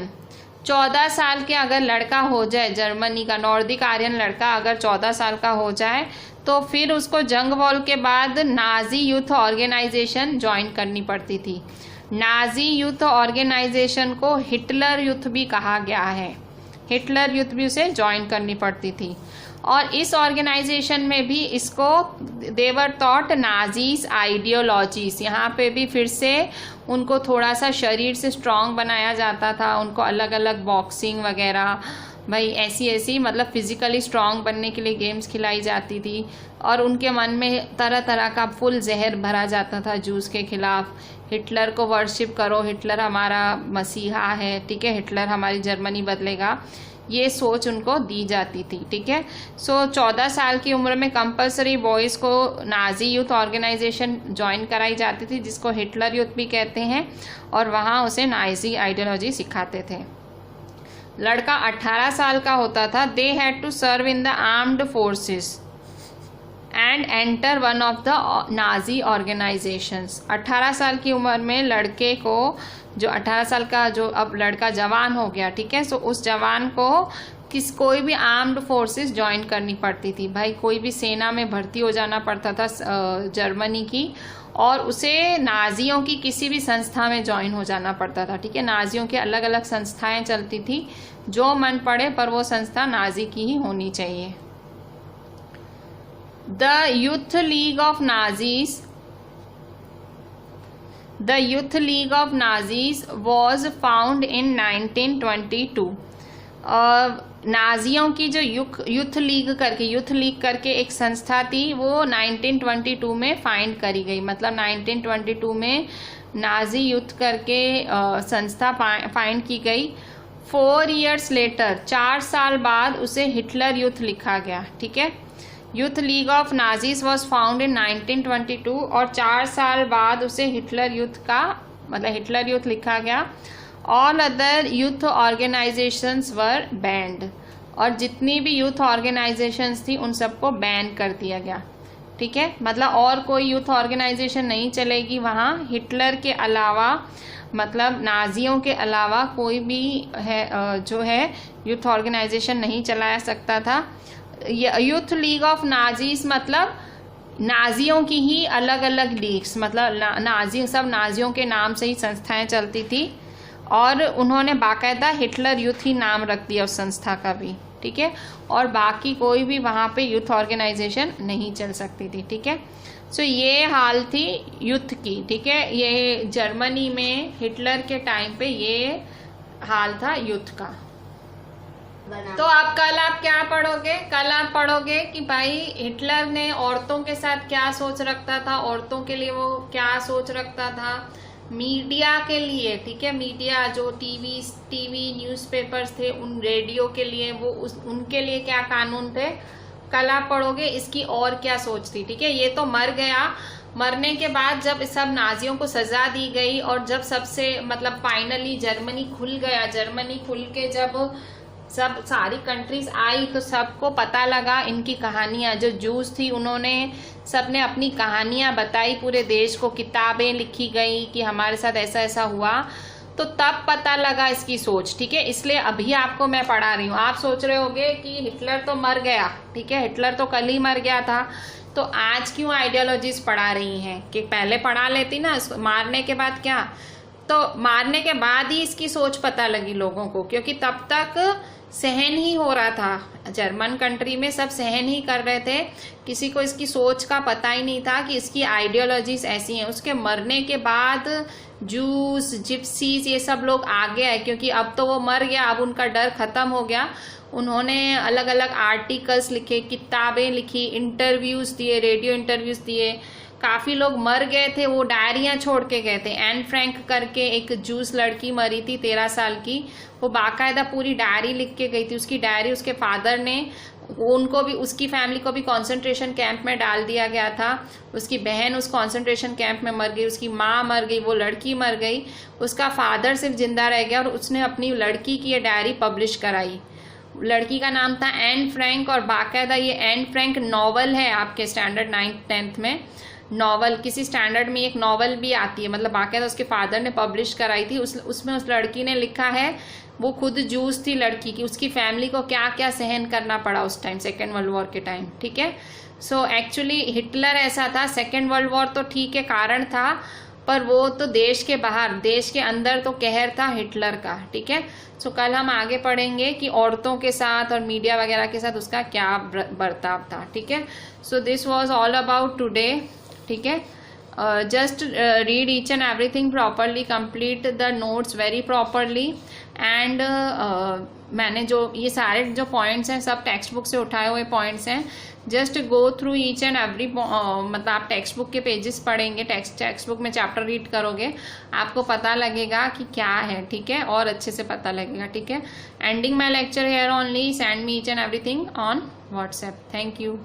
14 साल के अगर लड़का हो जाए, जर्मनी का नॉर्दिक आर्यन लड़का अगर 14 साल का हो जाए तो फिर उसको जंग वॉर के बाद नाजी यूथ ऑर्गेनाइजेशन ज्वाइन करनी पड़ती थी। नाजी यूथ ऑर्गेनाइजेशन को हिटलर यूथ भी कहा गया है, हिटलर यूथ भी उसे ज्वाइन करनी पड़ती थी। और इस ऑर्गेनाइजेशन में भी इसको देवर थॉट नाजीज आइडियोलॉजीज, यहाँ पे भी फिर से उनको थोड़ा सा शरीर से स्ट्रांग बनाया जाता था, उनको अलग अलग बॉक्सिंग वगैरह भाई ऐसी मतलब फिजिकली स्ट्रांग बनने के लिए गेम्स खिलाई जाती थी। और उनके मन में तरह तरह का फुल जहर भरा जाता था जूस के खिलाफ। हिटलर को वर्शिप करो, हिटलर हमारा मसीहा है, ठीक है, हिटलर हमारी जर्मनी बदलेगा, ये सोच उनको दी जाती थी, ठीक है। सो 14 साल की उम्र में कंपलसरी बॉयज़ को नाजी यूथ ऑर्गेनाइजेशन ज्वाइन कराई जाती थी, जिसको हिटलर यूथ भी कहते हैं, और वहाँ उसे नाजी आइडियोलॉजी सिखाते थे। लड़का 18 साल का होता था, they had to serve in the armed forces and enter one of the Nazi organisations. 18 साल की उम्र में लड़के को, जो 18 साल का जो अब लड़का जवान हो गया, ठीक है, सो उस जवान को कोई भी आर्म्ड फोर्सेस ज्वाइन करनी पड़ती थी भाई, कोई भी सेना में भर्ती हो जाना पड़ता था जर्मनी की, और उसे नाजियों की किसी भी संस्था में ज्वाइन हो जाना पड़ता था, ठीक है। नाजियों की अलग अलग संस्थाएं चलती थी, जो मन पड़े पर वो संस्था नाजी की ही होनी चाहिए। The youth league of Nazis The Youth League of Nazis was found in 1922। नाजियों की जो यूथ लीग करके एक संस्था थी, वो 1922 में फाइंड करी गई। मतलब 1922 में नाजी यूथ करके संस्था फाइंड की गई। 4 years later, 4 साल बाद उसे हिटलर यूथ लिखा गया, ठीक है। Youth league of Nazis was found in 1922 और 4 साल बाद उसे हिटलर यूथ का मतलब हिटलर यूथ लिखा गया। ऑल अदर यूथ ऑर्गेनाइजेशंस वर बैंड, और जितनी भी यूथ ऑर्गेनाइजेशंस थी उन सबको बैन कर दिया गया, ठीक है। मतलब और कोई यूथ ऑर्गेनाइजेशन नहीं चलेगी वहाँ, हिटलर के अलावा, मतलब नाजियों के अलावा कोई भी है जो है यूथ ऑर्गेनाइजेशन नहीं चलाया सकता था। यूथ लीग ऑफ नाजीज मतलब नाजियों की ही अलग अलग लीग्स, मतलब सब नाजियों के नाम से ही संस्थाएं चलती थी, और उन्होंने बाकायदा हिटलर यूथ ही नाम रख दिया उस संस्था का भी, ठीक है। और बाकी कोई भी वहाँ पे यूथ ऑर्गेनाइजेशन नहीं चल सकती थी, ठीक है। सो ये हाल थी यूथ की, ठीक है। ये जर्मनी में हिटलर के टाइम पे ये हाल था यूथ का। तो आप कल क्या पढ़ोगे? कल आप पढ़ोगे कि भाई हिटलर ने औरतों के साथ क्या सोच रखता था, औरतों के लिए वो क्या सोच रखता था, मीडिया के लिए, ठीक है, मीडिया जो टीवी न्यूज़पेपर्स थे, उन रेडियो के लिए वो उनके लिए क्या कानून थे, कल आप पढ़ोगे इसकी और क्या सोच थी, ठीक है। ये तो मर गया, मरने के बाद जब सब नाजियों को सजा दी गई और जब सबसे मतलब फाइनली जर्मनी खुल गया, जर्मनी खुल के जब सब सारी कंट्रीज आई तो सबको पता लगा इनकी कहानियां, जो जूस थी उन्होंने सबने अपनी कहानियां बताई पूरे देश को, किताबें लिखी गई कि हमारे साथ ऐसा ऐसा हुआ, तो तब पता लगा इसकी सोच, ठीक है। इसलिए अभी आपको मैं पढ़ा रही हूँ। आप सोच रहे होंगे कि हिटलर तो मर गया, ठीक है, हिटलर तो कल ही मर गया था, तो आज क्यों आइडियोलॉजीज पढ़ा रही हैं, कि पहले पढ़ा लेती ना, मारने के बाद क्या, तो मारने के बाद ही इसकी सोच पता लगी लोगों को, क्योंकि तब तक सहन ही हो रहा था, जर्मन कंट्री में सब सहन ही कर रहे थे, किसी को इसकी सोच का पता ही नहीं था कि इसकी आइडियोलॉजीज ऐसी हैं। उसके मरने के बाद जूस, जिप्सीज, ये सब लोग आगे आए, क्योंकि अब तो वो मर गया, अब उनका डर खत्म हो गया। उन्होंने अलग अलग आर्टिकल्स लिखे, किताबें लिखी, इंटरव्यूज दिए, रेडियो इंटरव्यूज दिए, काफ़ी लोग मर गए थे, वो डायरियाँ छोड़ के गए थे। एन फ्रैंक करके एक जूस लड़की मरी थी 13 साल की, वो बाकायदा पूरी डायरी लिख के गई थी। उसकी डायरी उसके फादर ने, उनको भी, उसकी फैमिली को भी कंसंट्रेशन कैंप में डाल दिया गया था। उसकी बहन उस कंसंट्रेशन कैंप में मर गई, उसकी माँ मर गई, वो लड़की मर गई, उसका फादर सिर्फ जिंदा रह गया और उसने अपनी लड़की की ये डायरी पब्लिश कराई। लड़की का नाम था एन फ्रैंक और बाकायदा ये एन फ्रैंक नॉवल है आपके स्टैंडर्ड 9th 10th में। नॉवल किसी स्टैंडर्ड में एक नॉवल भी आती है, मतलब बाकायदा उसके फादर ने पब्लिश कराई थी। उसमें उस लड़की ने लिखा है, वो खुद जूस थी लड़की की, उसकी फैमिली को क्या क्या सहन करना पड़ा उस टाइम, सेकेंड वर्ल्ड वॉर के टाइम। ठीक है, सो एक्चुअली हिटलर ऐसा था, सेकेंड वर्ल्ड वॉर तो ठीक है कारण था, पर वो तो देश के बाहर, देश के अंदर तो कहर था हिटलर का। ठीक है, सो कल हम आगे पढ़ेंगे कि औरतों के साथ और मीडिया वगैरह के साथ उसका क्या बर्ताव था। ठीक है, so this was all about today. ठीक है, just read each and everything properly, complete the notes very properly and मैंने जो ये सारे जो पॉइंट्स हैं सब टेक्स्ट बुक से उठाए हुए पॉइंट्स हैं। Just go through each and every, मतलब आप टेक्स्ट बुक के पेजेस पढ़ेंगे, टेक्स्ट बुक में चैप्टर रीड करोगे, आपको पता लगेगा कि क्या है। ठीक है, और अच्छे से पता लगेगा। ठीक है, ending my lecture here only, send me each and everything on WhatsApp. Thank you.